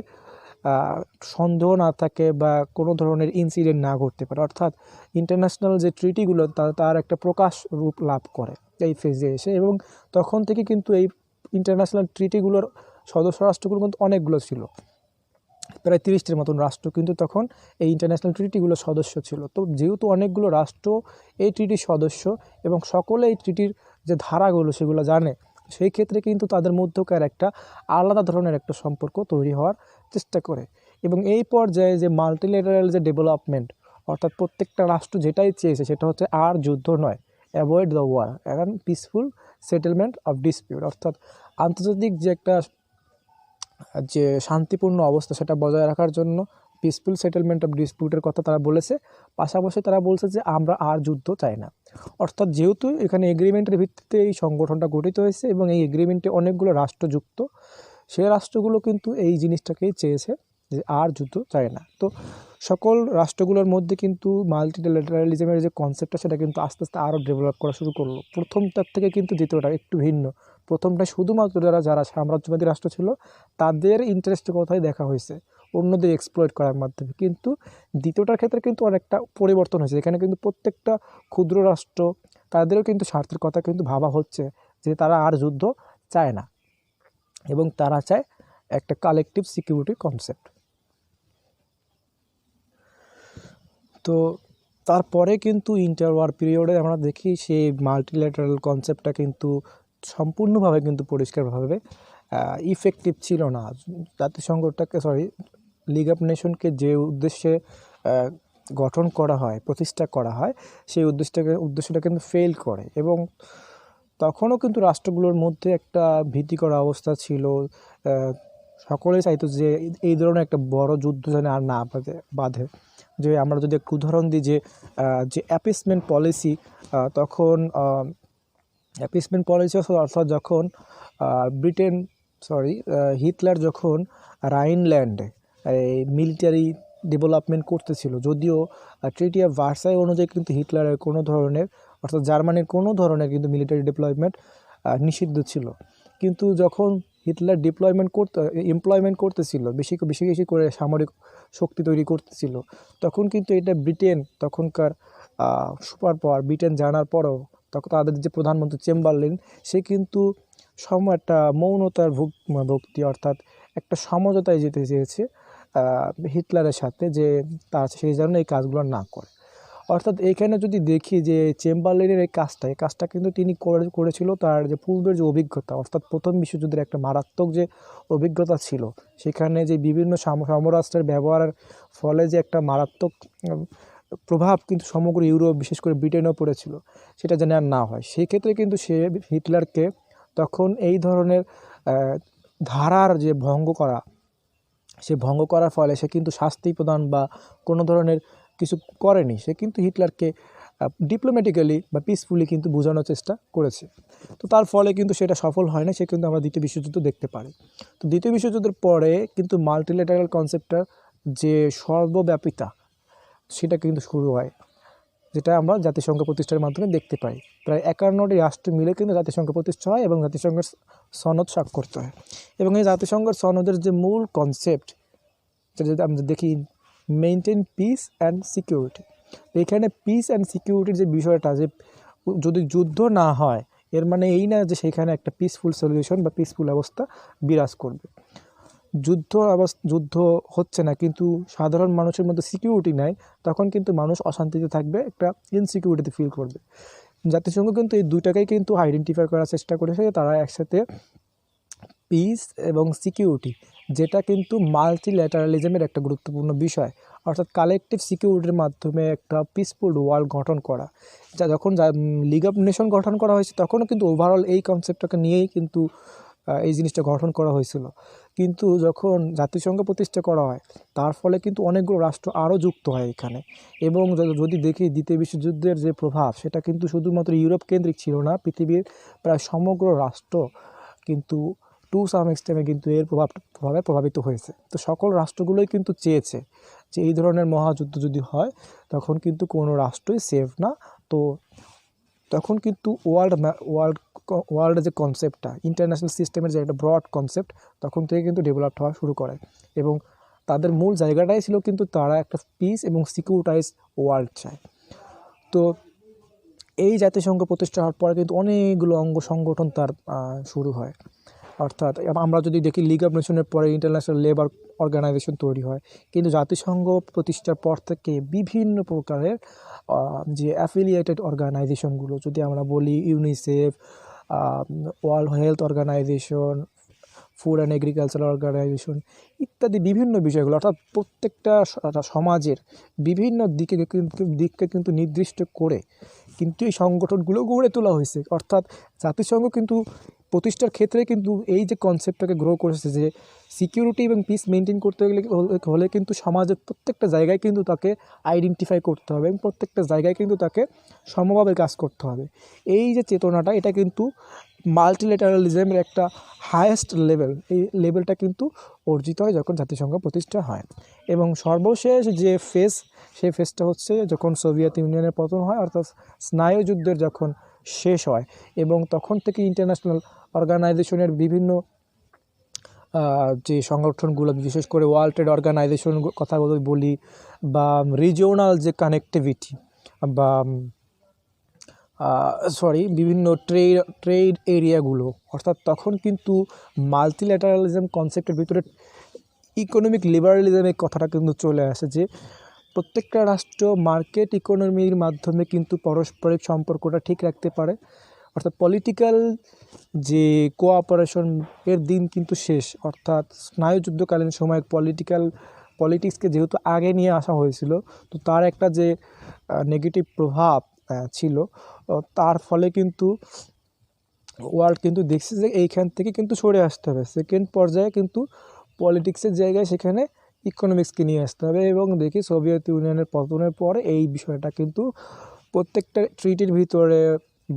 সন্দেহ না থাকে বা কোনো ধরনের ইনসিডেন্ট না ঘটতে পারে। অর্থাৎ ইন্টারন্যাশনাল যে ট্রিটিগুলো তার একটা প্রকাশ রূপ লাভ করে এই ফেজে এসে, এবং তখন থেকে কিন্তু এই ইন্টারন্যাশনাল ট্রিটিগুলোর সদস্য রাষ্ট্রগুলো কিন্তু অনেকগুলো ছিল, প্রায় 30টির মতন রাষ্ট্র কিন্তু তখন এই ইন্টারন্যাশনাল ট্রিটিগুলোর সদস্য ছিল। তো যেহেতু অনেকগুলো রাষ্ট্র এই ট্রিটির সদস্য এবং সকলে এই ট্রিটির যে ধারাগুলো সেগুলো জানে, সেই ক্ষেত্রে কিন্তু তাদের মধ্যকার একটা আলাদা ধরনের একটা সম্পর্ক তৈরি হওয়ার চেষ্টা করে। এবং এই পর্যায়ে যে মাল্টিল্যাটারাল যে ডেভেলপমেন্ট, অর্থাৎ প্রত্যেকটা রাষ্ট্র যেটাই চেয়েছে সেটা হচ্ছে আর যুদ্ধ নয়, avoid the war and peaceful settlement of dispute, অর্থাৎ আন্তর্জাতিক যে একটা যে শান্তিপূর্ণ অবস্থা সেটা বজায় রাখার জন্য পিসফুল সেটেলমেন্ট অফ ডিসপিউটের কথা তারা বলেছে। পাশাপাশি তারা বলছে যে আমরা আর যুদ্ধ চাই না। অর্থাৎ যেহেতু এখানে এগ্রিমেন্টের ভিত্তিতে এই সংগঠনটা গঠিত হয়েছে এবং এই এগ্রিমেন্টে অনেকগুলো রাষ্ট্র যুক্ত, সেই রাষ্ট্রগুলো কিন্তু এই জিনিসটাকেই চেয়েছে যে আর যুদ্ধ চায় না। তো সকল রাষ্ট্রগুলোর মধ্যে কিন্তু মাল্টিল্যাটারালিজমের যে কনসেপ্টটা সেটা কিন্তু আস্তে আস্তে আরও ডেভেলপ করা শুরু করলো। প্রথমটার থেকে কিন্তু দ্বিতীয়টা একটু ভিন্ন। প্রথমটা শুধুমাত্র যারা সাম্রাজ্যবাদী রাষ্ট্র ছিল তাদের ইন্টারেস্টের কথাই দেখা হয়েছে, অন্যদের এক্সপ্লয়েট করার মাধ্যমে। কিন্তু দ্বিতীয়টার ক্ষেত্রে কিন্তু অনেকটা পরিবর্তন হয়েছে, এখানে কিন্তু প্রত্যেকটা ক্ষুদ্র রাষ্ট্র তাদেরও কিন্তু স্বার্থের কথা কিন্তু ভাবা হচ্ছে যে তারা আর যুদ্ধ চায় না এবং তারা চায় একটা কালেকটিভ সিকিউরিটি কনসেপ্ট। তো তারপরে কিন্তু ইন্টারওয়ার পিরিয়ডে আমরা দেখি সেই মাল্টিল্যাটারাল কনসেপ্টটা কিন্তু সম্পূর্ণভাবে কিন্তু পরিষ্কারভাবে ইফেক্টিভ ছিল না। জাতিসংঘটাকে লিগ অফ নেশনকে যে উদ্দেশ্যে গঠন করা হয়, প্রতিষ্ঠা করা হয়, সেই উদ্দেশ্যটা কিন্তু ফেল করে এবং তখনও কিন্তু রাষ্ট্রগুলোর মধ্যে একটা ভীতিকর অবস্থা ছিল। সকলেই চাইতো যে এই ধরনের একটা বড় যুদ্ধ যেন আর না বাধে। যে আমরা যদি একটু উদাহরণ দিই যে অ্যাপিসমেন্ট পলিসি, তখন অ্যাপিসমেন্ট পলিসি অর্থাৎ যখন হিটলার যখন রাইনল্যান্ডে এই মিলিটারি ডেভেলপমেন্ট করতেছিল, যদিও ট্রিটি অফ ভার্সাই অনুযায়ী কিন্তু হিটলারের কোনো ধরনের অর্থাৎ জার্মানির কোনো ধরনের কিন্তু মিলিটারি ডেভেলপমেন্ট নিষিদ্ধ ছিল, কিন্তু যখন হিটলার এমপ্লয়মেন্ট করতেছিল, বেশি বেশি করে সামরিক শক্তি তৈরি করতেছিল, তখন কিন্তু এটা তখনকার সুপার পাওয়ার ব্রিটেন জানার পরও তখন তাদের যে প্রধানমন্ত্রী চেম্বারলেন, সে কিন্তু একটা মৌনতার ভক্তি অর্থাৎ একটা সমঝোতায় যেতে চেয়েছে হিটলারের সাথে, যে সেই জন্য এই কাজগুলো না করে। অর্থাৎ এইখানে যদি দেখি যে চেম্বারলেনের এই কাজটা কিন্তু তিনি করেছিল তার যে পূর্বের যে অভিজ্ঞতা, অর্থাৎ প্রথম বিশ্বযুদ্ধের একটা মারাত্মক যে অভিজ্ঞতা ছিল, সেখানে যে বিভিন্ন সমরাস্ত্রের ব্যবহারের ফলে যে একটা মারাত্মক প্রভাব কিন্তু সমগ্র ইউরোপ বিশেষ করে ব্রিটেনেও পড়েছিল, সেটা যেন আর না হয়। সেই ক্ষেত্রে কিন্তু সে হিটলারকে তখন এই ধরনের ধারার যে ভঙ্গ করার ফলে সে কিন্তু শাস্তি প্রদান বা কোনো ধরনের কিছু করেনি, সে কিন্তু হিটলারকে ডিপ্লোম্যাটিক্যালি বা পিসফুলি কিন্তু বোঝানোর চেষ্টা করেছে। তো তার ফলে কিন্তু সেটা সফল হয় না, সে কিন্তু আমরা দ্বিতীয় বিশ্বযুদ্ধ দেখতে পারি। তো দ্বিতীয় বিশ্বযুদ্ধের পরে কিন্তু মাল্টিল্যাটারাল কনসেপ্টটা যে সর্বব্যাপিতা সেটা কিন্তু শুরু হয়, যেটা আমরা জাতিসংঘ প্রতিষ্ঠার মাধ্যমে দেখতে পাই। প্রায় 51টি রাষ্ট্র মিলে কিন্তু জাতিসংঘ প্রতিষ্ঠা হয় এবং জাতিসংঘের সনদ স্বাক্ষরিত হয়। এবং এই জাতিসংঘের সনদের যে মূল কনসেপ্ট, যেটা যদি আমরা দেখি, মেনটেন পিস অ্যান্ড সিকিউরিটি। এখানে পিস অ্যান্ড সিকিউরিটির যে বিষয়টা, যে যদি যুদ্ধ না হয় এর মানে এই না যে সেখানে একটা পিসফুল সলিউশন বা পিসফুল অবস্থা বিরাজ করবে। যুদ্ধ হচ্ছে না কিন্তু সাধারণ মানুষের মধ্যে সিকিউরিটি নাই, তখন কিন্তু মানুষ অশান্তিতে থাকবে, একটা ইনসিকিউরিটি ফিল করবে। জাতিসংঘ কিন্তু এই দুইটাকেই কিন্তু আইডেন্টিফাই করার চেষ্টা করেছে, তারা একসাথে পিস এবং সিকিউরিটি, যেটা কিন্তু মাল্টিল্যাটারালিজমের একটা গুরুত্বপূর্ণ বিষয়, অর্থাৎ কালেকটিভ সিকিউরিটির মাধ্যমে একটা পিসফুল ওয়ার্ল্ড গঠন করা। যখন লিগ অফ নেশন গঠন করা হয়েছে তখনও কিন্তু ওভারঅল এই কনসেপ্টটাকে নিয়েই কিন্তু এই জিনিসটা গঠন করা হয়েছিল। কিন্তু যখন জাতিসংঘ প্রতিষ্ঠা করা হয় তার ফলে কিন্তু অনেকগুলো রাষ্ট্র আরও যুক্ত হয় এখানে। এবং যদি দেখি দ্বিতীয় বিশ্বযুদ্ধের যে প্রভাব সেটা কিন্তু শুধুমাত্র ইউরোপ কেন্দ্রিক ছিল না, পৃথিবীর প্রায় সমগ্র রাষ্ট্র কিন্তু টু সাম এক্সটেন্টে কিন্তু এর প্রভাবে প্রভাবিত হয়েছে। তো সকল রাষ্ট্রগুলোই কিন্তু চেয়েছে যে এই ধরনের মহাযুদ্ধ যদি হয় তখন কিন্তু কোনো রাষ্ট্রই সেফ না। তো তখন কিন্তু ওয়ার্ল্ডের যে কনসেপ্টটা, ইন্টারন্যাশনাল সিস্টেমের যে একটা ব্রড কনসেপ্ট তখন থেকে কিন্তু ডেভেলপ হওয়া শুরু করে। এবং তাদের মূল জায়গাটাই ছিল কিন্তু তারা একটা পিস এবং সিকিউরিটাইজ ওয়ার্ল্ড চায়। তো এই জাতিসংঘ প্রতিষ্ঠা হওয়ার পরে কিন্তু অনেকগুলো অঙ্গ সংগঠন তার শুরু হয়। অর্থাৎ আমরা যদি দেখি লিগ অফ নেশনের পরে ইন্টারন্যাশনাল লেবার অর্গানাইজেশন তৈরি হয়, কিন্তু জাতিসংঘ প্রতিষ্ঠার পর থেকে বিভিন্ন প্রকারের যে অ্যাফিলিয়েটেড অর্গানাইজেশনগুলো, যদি আমরা বলি UNICEF, world health organization, food and agriculture organization ইত্যাদি বিভিন্ন বিষয়গুলো, অর্থাৎ প্রত্যেকটা সমাজের বিভিন্ন দিককে কিন্তু নির্দিষ্ট করে কিন্তু এই সংগঠনগুলো গড়ে তোলা হয়েছে। অর্থাৎ জাতিসংঘ কিন্তু প্রতিষ্ঠার ক্ষেত্রে কিন্তু এই যে কনসেপ্টটাকে গ্রো করেছে যে সিকিউরিটি এবং পিস মেনটেন করতে হলে কিন্তু সমাজের প্রত্যেকটা জায়গায় কিন্তু তাকে আইডেন্টিফাই করতে হবে এবং প্রত্যেকটা জায়গায় কিন্তু তাকে সমভাবে কাজ করতে হবে। এই যে চেতনাটা, এটা কিন্তু মাল্টিল্যাটারালিজমের একটা হায়েস্ট লেভেল, এই লেভেলটা কিন্তু অর্জিত হয় যখন জাতিসংঘ প্রতিষ্ঠা হয়। এবং সর্বশেষ যে ফেজ, সেই ফেজটা হচ্ছে যখন সোভিয়েত ইউনিয়নের পতন হয়, অর্থাৎ স্নায়ুযুদ্ধের যখন শেষ হয় এবং তখন থেকে ইন্টারন্যাশনাল অর্গানাইজেশনের বিভিন্ন যে সংগঠনগুলো, বিশেষ করে ওয়ার্ল্ড ট্রেড অর্গানাইজেশন কথা বলি, বা রিজিওনাল যে কানেক্টিভিটি বা বিভিন্ন ট্রেড এরিয়াগুলো, অর্থাৎ তখন কিন্তু মাল্টিল্যাটারালিজম কনসেপ্টের ভিতরে ইকোনমিক লিবারালিজমের কথাটা কিন্তু চলে আসে, যে প্রত্যেকটা রাষ্ট্র মার্কেট ইকোনমির মাধ্যমে কিন্তু পারস্পরিক সম্পর্কটা ঠিক রাখতে পারে। অর্থাৎ পলিটিক্যাল যে কোঅপারেশন এর দিন কিন্তু শেষ। অর্থাৎ স্নায়ুযুদ্ধকালীন সময় পলিটিক্সকে যেহেতু আগে নিয়ে আসা হয়েছিল, তো তার একটা যে নেগেটিভ প্রভাব ছিল, তার ফলে কিন্তু ওয়ার্ল্ড কিন্তু দেখছে যে এইখান থেকে কিন্তু সরে আসতে হবে। সেকেন্ড পর্যায়ে কিন্তু পলিটিক্সের জায়গায় সেখানে ইকোনমিক্সকে নিয়ে আসতে হবে। এবং দেখি সোভিয়েত ইউনিয়নের পতনের পরে এই বিষয়টা কিন্তু প্রত্যেকটা ট্রিটির ভিতরে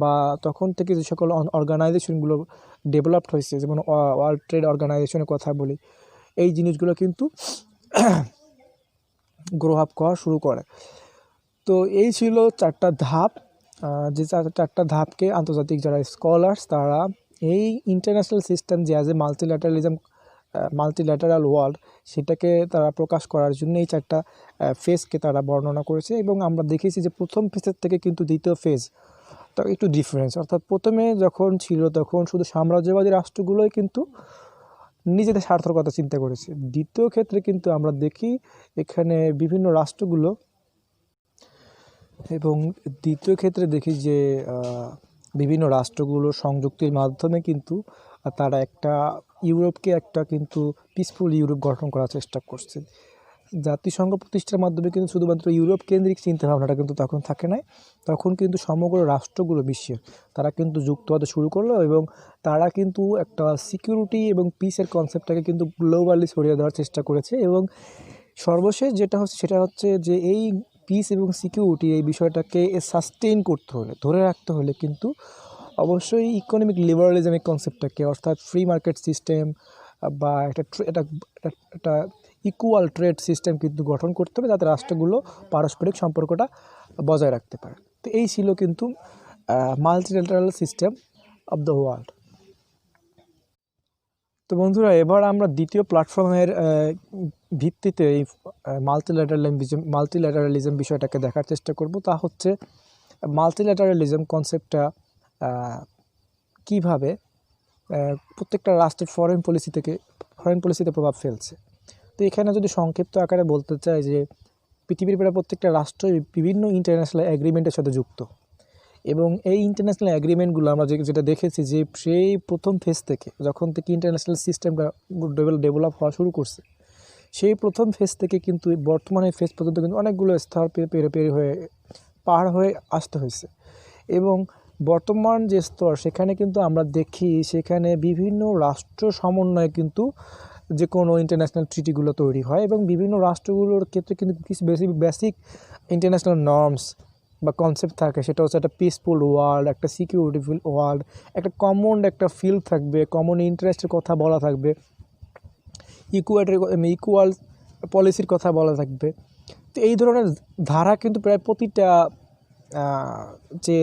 বা তখন থেকে যে সকল অর্গানাইজেশনগুলো ডেভেলপড হয়েছে, যেমন ওয়ার্ল্ড ট্রেড অর্গানাইজেশনের কথা বলি, এই জিনিসগুলো কিন্তু গ্রো আপ করা শুরু করে। তো এই ছিল চারটা ধাপ, যে চারটা ধাপকে আন্তর্জাতিক যারা স্কলার্স তারা এই ইন্টারন্যাশনাল সিস্টেম যে অ্যাজ এ মাল্টিল্যাটারাল ওয়ার্ল্ড, সেটাকে তারা প্রকাশ করার জন্য এই চারটা ফেজকে তারা বর্ণনা করেছে। এবং আমরা দেখেছি যে প্রথম ফেজের থেকে কিন্তু দ্বিতীয় ফেজ তো একটু ডিফারেন্স। অর্থাৎ প্রথমে যখন ছিল তখন শুধু সাম্রাজ্যবাদী রাষ্ট্রগুলোই কিন্তু নিজেদের স্বার্থের কথা চিন্তা করেছে। দ্বিতীয় ক্ষেত্রে কিন্তু আমরা দেখি এখানে বিভিন্ন রাষ্ট্রগুলো, এবং দ্বিতীয় ক্ষেত্রে দেখি যে বিভিন্ন রাষ্ট্রগুলো সংযুক্তির মাধ্যমে কিন্তু তারা ইউরোপকে কিন্তু পিসফুল ইউরোপ গঠন করার চেষ্টা করছে। জাতিসংঘ প্রতিষ্ঠার মাধ্যমে কিন্তু শুধুমাত্র ইউরোপ কেন্দ্রিক চিন্তাভাবনাটা কিন্তু তখন থাকে নাই, তখন কিন্তু সমগ্র রাষ্ট্রগুলো বিশ্বের তারা কিন্তু যুক্ত হতে শুরু করলো এবং তারা কিন্তু একটা সিকিউরিটি এবং পিসের কনসেপ্টটাকে কিন্তু গ্লোবালি ছড়িয়ে দেওয়ার চেষ্টা করেছে। এবং সর্বশেষ যেটা হচ্ছে সেটা হচ্ছে যে এই পিস এবং সিকিউরিটি এই বিষয়টাকে সাস্টেইন করতে হলে, ধরে রাখতে হলে কিন্তু অবশ্যই ইকোনমিক লিবারালিজমের কনসেপ্টটাকে, অর্থাৎ ফ্রি মার্কেট সিস্টেম বা একটা ইকুয়াল ট্রেড সিস্টেম কিন্তু গঠন করতে হবে, যাতে রাষ্ট্রগুলো পারস্পরিক সম্পর্কটা বজায় রাখতে পারে। তো এই ছিল কিন্তু multilateral system of the world. তো বন্ধুরা, এবার আমরা দ্বিতীয় প্ল্যাটফর্মের ভিত্তিতে এই মাল্টিল্যাটারালিজম বিষয়টাকে দেখার চেষ্টা করব। তা হচ্ছে মাল্টিল্যাটারালিজম কনসেপ্টটা কীভাবে প্রত্যেকটা রাষ্ট্রের ফরেন পলিসিতে প্রভাব ফেলছে। তো এখানে যদি সংক্ষিপ্ত আকারে বলতে চাই যে পৃথিবীর প্রায় প্রত্যেকটা রাষ্ট্রই বিভিন্ন ইন্টারন্যাশনাল এগ্রিমেন্টের সাথে যুক্ত, এবং এই ইন্টারন্যাশনাল এগ্রিমেন্টগুলো আমরা যেটা দেখেছি যে সেই প্রথম ফেজ থেকে, যখন থেকে ইন্টারন্যাশনাল সিস্টেমটা ডেভেলপ হওয়া শুরু করছে, সেই প্রথম ফেজ থেকে কিন্তু বর্তমানে ফেজ পর্যন্ত কিন্তু অনেকগুলো স্তর পার হয়ে আসতে হয়েছে। এবং বর্তমান যে স্তর সেখানে কিন্তু আমরা দেখি সেখানে বিভিন্ন রাষ্ট্র সমন্বয়ে কিন্তু যে কোনো ইন্টারন্যাশনাল ট্রিটিগুলো তৈরি হয় এবং বিভিন্ন রাষ্ট্রগুলোর ক্ষেত্রে কিন্তু কিছু বেসিক ইন্টারন্যাশনাল নর্মস বা কনসেপ্ট থাকে। সেটা হচ্ছে একটা পিসফুল ওয়ার্ল্ড, একটা সিকিউরিটিফুল ওয়ার্ল্ড, একটা কমন একটা ফিল থাকবে, কমন ইন্টারেস্টের কথা বলা থাকবে, ইকুয়াল পলিসির কথা বলা থাকবে। তো এই ধরনের ধারা কিন্তু প্রায় প্রতিটা যে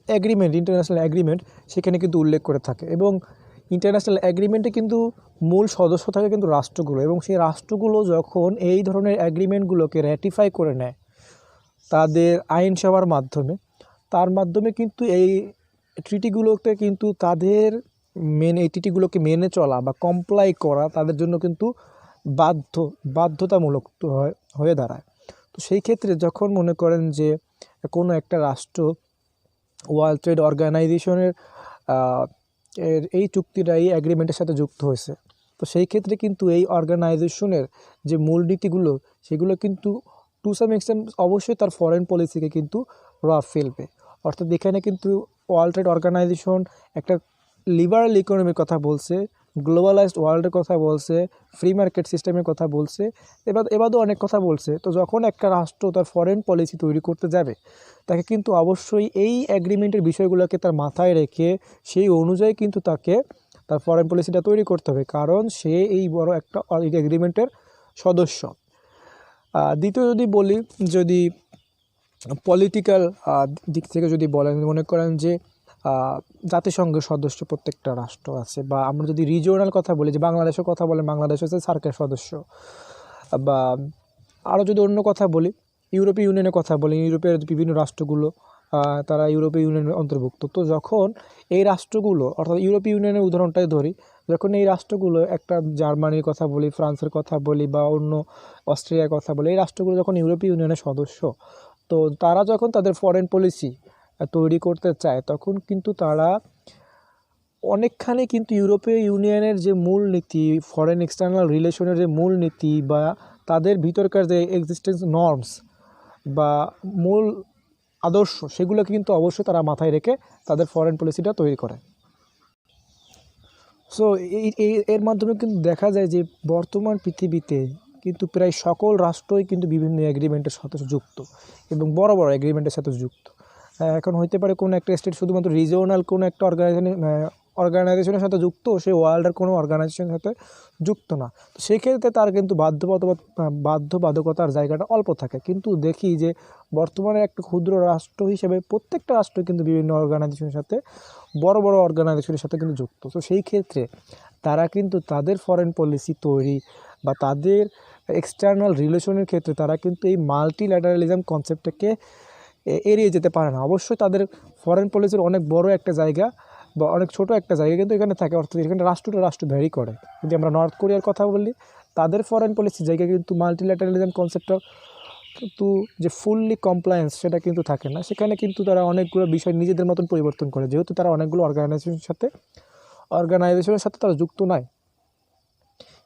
অ্যাগ্রিমেন্ট, ইন্টারন্যাশনাল অ্যাগ্রিমেন্ট সেখানে কিন্তু উল্লেখ করে থাকে এবং ইন্টারন্যাশনাল অ্যাগ্রিমেন্টে কিন্তু মূল সদস্য থাকে কিন্তু রাষ্ট্রগুলো এবং সেই রাষ্ট্রগুলো যখন এই ধরনের অ্যাগ্রিমেন্টগুলোকে র্যাটিফাই করে নেয় তাদের আইনসভার মাধ্যমে, তার মাধ্যমে কিন্তু এই ট্রিটিগুলোতে কিন্তু তাদের এই ট্রিটিগুলোকে মেনে চলা বা কমপ্লাই করা তাদের জন্য কিন্তু বাধ্যতামূলক হয়ে দাঁড়ায়। তো সেই ক্ষেত্রে যখন মনে করেন যে কোনো একটা রাষ্ট্র ওয়ার্ল্ড ট্রেড অর্গানাইজেশনের এই চুক্তিটা, এই অ্যাগ্রিমেন্টের সাথে যুক্ত হয়েছে, তো সেই ক্ষেত্রে কিন্তু এই অর্গানাইজেশনের যে মূলনীতিগুলো সেগুলো কিন্তু টু সাম এক্সটেন্ট অবশ্যই তার ফরেন পলিসিকে কিন্তু প্রভাব ফেলবে। অর্থাৎ এখানে কিন্তু ওয়ার্ল্ড ট্রেড অর্গানাইজেশন একটা লিবারাল ইকোনমির কথা বলছে, গ্লোবালাইজড ওয়ার্ল্ডের কথা বলছে, ফ্রি মার্কেট সিস্টেমের কথা বলছে, এবারও অনেক কথা বলছে। তো যখন একটা রাষ্ট্র তার ফরেন পলিসি তৈরি করতে যাবে তাকে কিন্তু অবশ্যই এই অ্যাগ্রিমেন্টের বিষয়গুলোকে তার মাথায় রেখে সেই অনুযায়ী কিন্তু তাকে তার ফরেন পলিসিটা তৈরি করতে হবে, কারণ সে এই বড় একটা এগ্রিমেন্টের সদস্য। দ্বিতীয় যদি পলিটিক্যাল দিক থেকে যদি বলেন, মনে করেন যে জাতিসংঘের সদস্য প্রত্যেকটা রাষ্ট্র আছে, বা আমরা যদি রিজিওনাল কথা বলি, যে বাংলাদেশের কথা বলে, বাংলাদেশ হচ্ছে সার্কের সদস্য, বা আরও যদি অন্য কথা বলি, ইউরোপীয় ইউনিয়নের কথা বলি, ইউরোপের বিভিন্ন রাষ্ট্রগুলো তারা ইউরোপীয় ইউনিয়নের অন্তর্ভুক্ত। তো যখন এই রাষ্ট্রগুলো, অর্থাৎ ইউরোপীয় ইউনিয়নের উদাহরণটাই ধরি, যখন এই রাষ্ট্রগুলো, একটা জার্মানির কথা বলি, ফ্রান্সের কথা বলি, বা অন্য অস্ট্রিয়ার কথা বলি, এই রাষ্ট্রগুলো যখন ইউরোপীয় ইউনিয়নের সদস্য, তো তারা যখন তাদের ফরেন পলিসি তৈরি করতে চায় তখন কিন্তু তারা অনেকখানি কিন্তু ইউরোপীয় ইউনিয়নের যে মূল নীতি, ফরেন এক্সটার্নাল রিলেশনের যে মূল নীতি, বা তাদের ভিতরকার যে এক্সিস্টেন্স নর্মস বা মূল আদর্শ, সেগুলোকে কিন্তু অবশ্যই তারা মাথায় রেখে তাদের ফরেন পলিসিটা তৈরি করে। সো এর মাধ্যমে কিন্তু দেখা যায় যে বর্তমান পৃথিবীতে কিন্তু প্রায় সকল রাষ্ট্রই কিন্তু বিভিন্ন এগ্রিমেন্টের সাথে যুক্ত এবং বড় বড় এগ্রিমেন্টের সাথে যুক্ত। এখন হইতে পারে কোনো একটা স্টেট শুধুমাত্র রিজিওনাল কোনো একটা অর্গানাইজেশনের সাথে যুক্ত, সে ওয়ার্ল্ডের কোনো অর্গানাইজেশনের সাথে যুক্ত না। তো সেক্ষেত্রে তার কিন্তু বাধ্যবাধকতার জায়গাটা অল্প থাকে। কিন্তু দেখি যে বর্তমানে একটা ক্ষুদ্র রাষ্ট্র হিসেবে প্রত্যেকটা রাষ্ট্র কিন্তু বিভিন্ন অর্গানাইজেশনের সাথে, বড় বড় অর্গানাইজেশনের সাথে কিন্তু যুক্ত। তো সেই ক্ষেত্রে তারা কিন্তু তাদের ফরেন পলিসি তৈরি বা তাদের এক্সটার্নাল রিলেশনের ক্ষেত্রে তারা কিন্তু এই মাল্টিল্যাটারালিজম কনসেপ্টটাকে এড়িয়ে যেতে পারে না। অবশ্যই তাদের ফরেন পলিসির অনেক বড় একটা জায়গা বা অনেক ছোট একটা জায়গা কিন্তু এখানে থাকে, অর্থাৎ এখানে রাষ্ট্র ভ্যারি করে। যদি আমরা নর্থ কোরিয়ার কথা বলি, তাদের ফরেন পলিসির জায়গা কিন্তু মাল্টিল্যাটারালিজম কনসেপ্টটা কিন্তু যে ফুললি কমপ্লায়েন্স সেটা কিন্তু থাকে না। সেখানে কিন্তু তারা অনেকগুলো বিষয় নিজেদের মতন পরিবর্তন করে, যেহেতু তারা অনেকগুলো অর্গানাইজেশনের সাথে তারা যুক্ত নয়।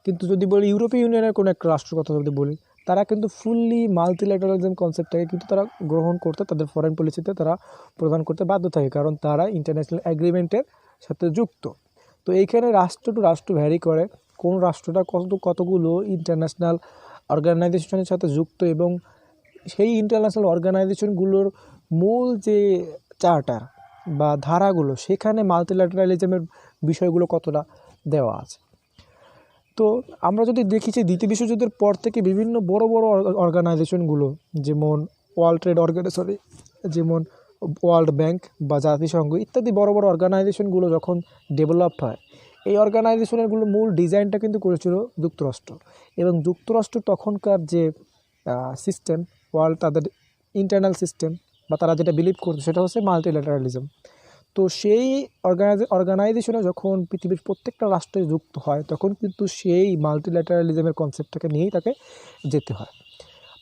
কিন্তু যদি বলি ইউরোপীয় ইউনিয়নের কোনো একটা রাষ্ট্রের কথা যদি বলি, তারা কিন্তু ফুললি মাল্টিল্যাটারালিজম কনসেপ্টটাকে কিন্তু তারা গ্রহণ করতে, তাদের ফরেন পলিসিতে তারা প্রদান করতে বাধ্য থাকে, কারণ তারা ইন্টারন্যাশনাল অ্যাগ্রিমেন্টের সাথে যুক্ত। তো এইখানে রাষ্ট্র টু রাষ্ট্র ভ্যারি করে কোন রাষ্ট্রটা কতগুলো ইন্টারন্যাশনাল অর্গানাইজেশনের সাথে যুক্ত এবং সেই ইন্টারন্যাশনাল অর্গানাইজেশনগুলোর মূল যে চার্টার বা ধারাগুলো, সেখানে মাল্টিল্যাটারালিজমের বিষয়গুলো কতটা দেওয়া আছে। তো আমরা যদি দেখি যে দ্বিতীয় বিশ্বযুদ্ধের পর থেকে বিভিন্ন বড় বড় অর্গানাইজেশনগুলো, যেমন যেমন ওয়ার্ল্ড ব্যাংক বা জাতিসংঘ ইত্যাদি বড় বড় অর্গানাইজেশনগুলো যখন ডেভেলপড হয়, এই অর্গানাইজেশনগুলো মূল ডিজাইনটা কিন্তু করেছিল যুক্তরাষ্ট্র। এবং যুক্তরাষ্ট্র তখনকার যে সিস্টেম, তাদের ইন্টারনাল সিস্টেম বা তারা যেটা বিলিভ করতো সেটা হচ্ছে মাল্টিল্যাটারালিজম। তো সেই অর্গানাইজেশনে যখন পৃথিবীর প্রত্যেকটা রাষ্ট্রে যুক্ত হয় তখন কিন্তু সেই মাল্টিল্যাটারালিজমের কনসেপ্টটাকে নিয়েই তাকে যেতে হয়।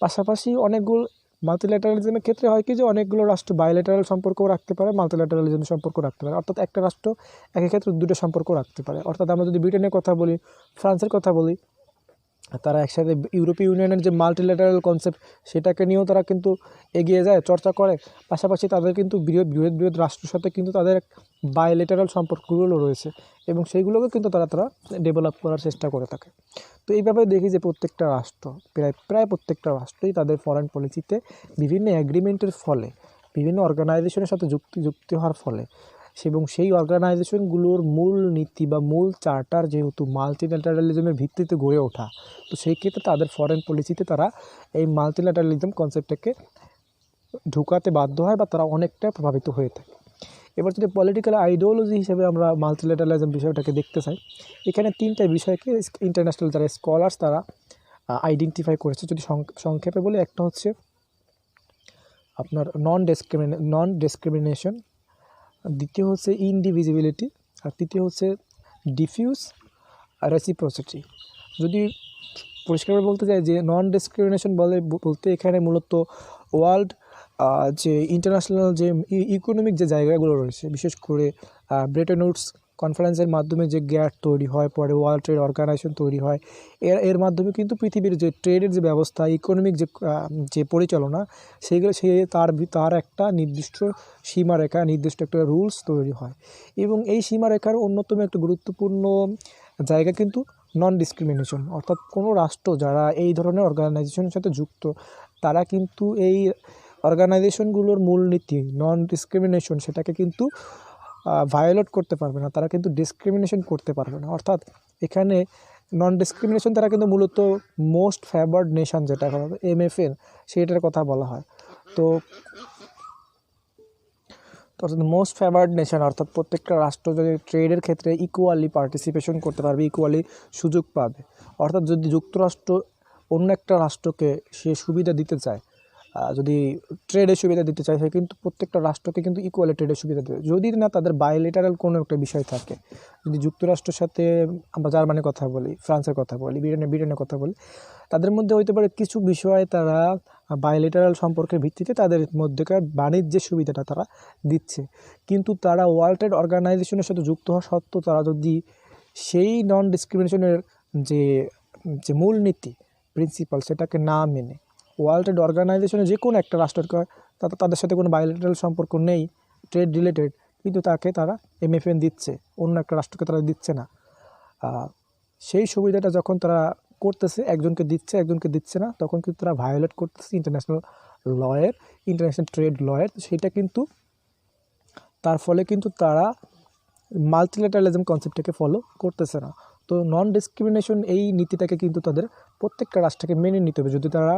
পাশাপাশি অনেকগুলো মাল্টিল্যাটারালিজমের ক্ষেত্রে হয় কি যে অনেকগুলো রাষ্ট্র বাইল্যাটারাল সম্পর্কও রাখতে পারে, মাল্টিল্যাটারালিজম সম্পর্ক রাখতে পারে, অর্থাৎ একটা রাষ্ট্র একই ক্ষেত্রে দুটো সম্পর্ক রাখতে পারে। অর্থাৎ আমরা যদি ব্রিটেনের কথা বলি, ফ্রান্সের কথা বলি, তারা একসাথে ইউরোপীয় ইউনিয়নের যে মাল্টিল্যাটারাল কনসেপ্ট সেটাকে নিয়েও তারা কিন্তু এগিয়ে যায়, চর্চা করে। পাশাপাশি তাদের কিন্তু বৃহৎ বৃহৎ বৃহৎ রাষ্ট্রের সাথে কিন্তু তাদের বায়োলেটারাল সম্পর্কগুলো রয়েছে এবং সেইগুলোকে কিন্তু তারা ডেভেলপ করার চেষ্টা করে থাকে। তো এইভাবে দেখি যে প্রত্যেকটা রাষ্ট্র প্রায় প্রত্যেকটা রাষ্ট্রই তাদের ফরেন পলিসিতে বিভিন্ন অ্যাগ্রিমেন্টের ফলে, বিভিন্ন অর্গানাইজেশনের সাথে যুক্তি হওয়ার ফলে এবং সেই অর্গানাইজেশনগুলোর মূল নীতি বা মূল চার্টার যেহেতু মাল্টিল্যাটারালিজমের ভিত্তিতে গড়ে ওঠা, তো সেই ক্ষেত্রে তাদের ফরেন পলিসিতে তারা এই মাল্টিল্যাটারালিজম কনসেপ্টটাকে ঢুকাতে বাধ্য হয় বা তারা অনেকটা প্রভাবিত হয়ে থাকে। এবার যদি পলিটিক্যাল আইডিওলজি হিসেবে আমরা মাল্টিল্যাটারালিজম বিষয়টাকে দেখতে চাই, এখানে তিনটা বিষয়কে ইন্টারন্যাশনাল যারা স্কলার্স তারা আইডেন্টিফাই করেছে। যদি সংক্ষেপে বলে, একটা হচ্ছে আপনার নন ডিসক্রিমিনেশন, দ্বিতীয় হচ্ছে ইনডিভিজিবিলিটি, আর তৃতীয় হচ্ছে ডিফিউজ রেসিপ্রোসিটি। যদি পরিষ্কারভাবে বলতে চাই যে নন ডিসক্রিমিনেশন বলতে এখানে মূলত ওয়ার্ল্ড যে ইন্টারন্যাশনাল যে ইকোনমিক যে জায়গাগুলো রয়েছে, বিশেষ করে ব্রেটন উডস কনফারেন্সের মাধ্যমে যে গ্যাট তৈরি হয়, পরে ওয়ার্ল্ড ট্রেড অর্গানাইজেশন তৈরি হয়, এর মাধ্যমে কিন্তু পৃথিবীর যে ট্রেডের যে ব্যবস্থা, ইকোনমিক যে পরিচালনা, সেইগুলো তার একটা নির্দিষ্ট সীমারেখা, নির্দিষ্ট একটা রুলস তৈরি হয়। এবং এই সীমারেখার অন্যতম একটা গুরুত্বপূর্ণ জায়গা কিন্তু নন ডিসক্রিমিনেশন, অর্থাৎ কোনো রাষ্ট্র যারা এই ধরনের অর্গানাইজেশনের সাথে যুক্ত, তারা কিন্তু এই অর্গানাইজেশনগুলোর মূলনীতি নন ডিসক্রিমিনেশন সেটাকে কিন্তু ভায়োলেট করতে পারবে না, তারা কিন্তু ডিসক্রিমিনেশন করতে পারবে না। অর্থাৎ এখানে নন ডিসক্রিমিনেশন তারা কিন্তু মূলত মোস্ট ফেভার্ড নেশন যেটা MFN সেটার কথা বলা হয়। তো মোস্ট ফেভার্ড নেশন অর্থাৎ প্রত্যেকটা রাষ্ট্র যদি ট্রেডের ক্ষেত্রে ইকুয়ালি পার্টিসিপেশন করতে পারবে, ইকুয়ালি সুযোগ পাবে। অর্থাৎ যদি যুক্তরাষ্ট্র অন্য একটা রাষ্ট্রকে সে সুবিধা দিতে চায়, যদি ট্রেডের সুবিধা দিতে চায়, সে কিন্তু প্রত্যেকটা রাষ্ট্রকে কিন্তু ইকুয়ালি ট্রেডের সুবিধা দেবে, যদি না তাদের বায়োলেটারাল কোনো একটা বিষয় থাকে। যদি যুক্তরাষ্ট্রের সাথে আমরা জার্মানির কথা বলি, ফ্রান্সের কথা বলি, ব্রিটেনের কথা বলি, তাদের মধ্যে হইতে পারে কিছু বিষয়ে তারা বায়োলেটারাল সম্পর্কের ভিত্তিতে তাদের মধ্যেকার বাণিজ্যের সুবিধাটা তারা দিচ্ছে, কিন্তু তারা ওয়ার্ল্ড ট্রেড অর্গানাইজেশনের সাথে যুক্ত হওয়া সত্ত্বেও তারা যদি সেই নন ডিসক্রিমিনেশনের যে মূলনীতি প্রিন্সিপাল সেটাকে না মেনে ওয়ার্ল্ড ট্রেড অর্গানাইজেশনের যে কোনো একটা রাষ্ট্রকে তাদের সাথে কোনো বায়োলেটারাল সম্পর্ক নেই ট্রেড রিলেটেড, কিন্তু তারা MFN দিচ্ছে, অন্য একটা রাষ্ট্রকে তারা দিচ্ছে না, সেই সুবিধাটা যখন তারা করতেছে, একজনকে দিচ্ছে না, তখন কিন্তু তারা ভায়োলেট করতেছে ইন্টারন্যাশনাল ট্রেড লয়ের। সেটা কিন্তু তার ফলে কিন্তু তারা মাল্টিল্যাটারালিজম কনসেপ্টটাকে ফলো করতেছে না। তো নন ডিসক্রিমিনেশন এই নীতিটাকে কিন্তু তাদের প্রত্যেকটা রাষ্ট্রকে মেনে নিতে হবে, যদি তারা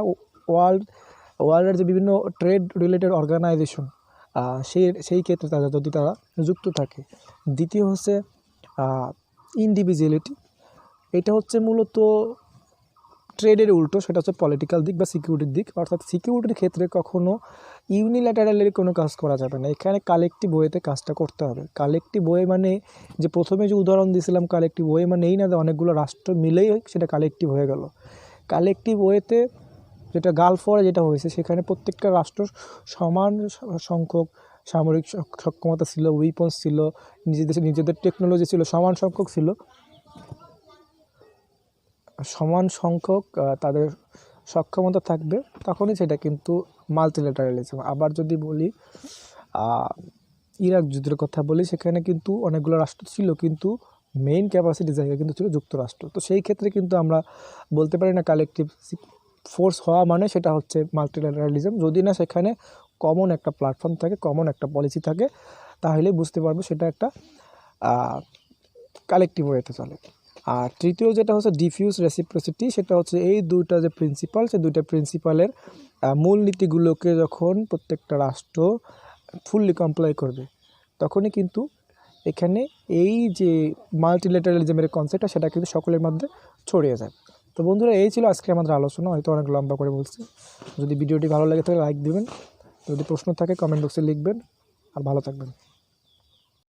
ওয়ার্ল্ডের যে বিভিন্ন ট্রেড রিলেটেড অর্গানাইজেশন সেই ক্ষেত্রে যদি তারা যুক্ত থাকে। দ্বিতীয় হচ্ছে ইনডিভিজুয়ালিটি, এটা হচ্ছে মূলত ট্রেডের উল্টো, সেটা হচ্ছে পলিটিক্যাল দিক বা সিকিউরিটির দিক। অর্থাৎ সিকিউরিটির ক্ষেত্রে কখনো ইউনিল্যাটারালি কোনো কাজ করা যাবে না, এখানে কালেকটিভ ওয়েতে কাজটা করতে হবে। কালেকটিভ ওয়ে মানে যে প্রথমে যে উদাহরণ দিয়েছিলাম, কালেকটিভ ওয়ে মানে এই না যে অনেকগুলো রাষ্ট্র মিলেই সেটা কালেকটিভ হয়ে গেল। কালেকটিভ ওয়েতে যেটা গালফ ওয়ারে যেটা হয়েছে, সেখানে প্রত্যেকটা রাষ্ট্র সমান সংখ্যক সামরিক সক্ষমতা ছিল, উইপন্স ছিল, নিজেদের টেকনোলজি ছিল, সমান সংখ্যক তাদের সক্ষমতা থাকবে, তখনই সেটা কিন্তু মাল্টিল্যাটারালিজম। আবার যদি বলি ইরাক যুদ্ধের কথা বলি, সেখানে কিন্তু অনেকগুলো রাষ্ট্র ছিল, কিন্তু মেইন ক্যাপাসিটি জায়গা কিন্তু ছিল যুক্তরাষ্ট্র। তো সেই ক্ষেত্রে কিন্তু আমরা বলতে পারি না কালেকটিভ ফোর্স হওয়া মানে সেটা হচ্ছে মাল্টিল্যাটারালিজম, যদি না সেখানে কমন একটা প্ল্যাটফর্ম থাকে, কমন একটা পলিসি থাকে, তাহলে বুঝতে পারবো সেটা একটা কালেকটিভ ওয়েতে চলে। আর তৃতীয় যেটা হচ্ছে ডিফিউজ রেসিপ্রোসিটি, সেটা হচ্ছে এই দুইটা যে প্রিন্সিপাল, সেই দুইটা প্রিন্সিপালের মূলনীতিগুলোকে যখন প্রত্যেকটা রাষ্ট্র ফুললি কমপ্লাই করবে, তখনই কিন্তু এখানে এই যে মাল্টিল্যাটারালিজমের কনসেপ্টটা সেটা কিন্তু সকলের মধ্যে ছড়িয়ে যায়। তো বন্ধুরা, এই ছিল আজকে আমাদের আলোচনা, হয়তো অনেক লম্বা করে বলছি। যদি ভিডিওটি ভালো লাগে তাহলে লাইক দিবেন, যদি প্রশ্ন থাকে কমেন্ট বক্সে লিখবেন, আর ভালো থাকবেন।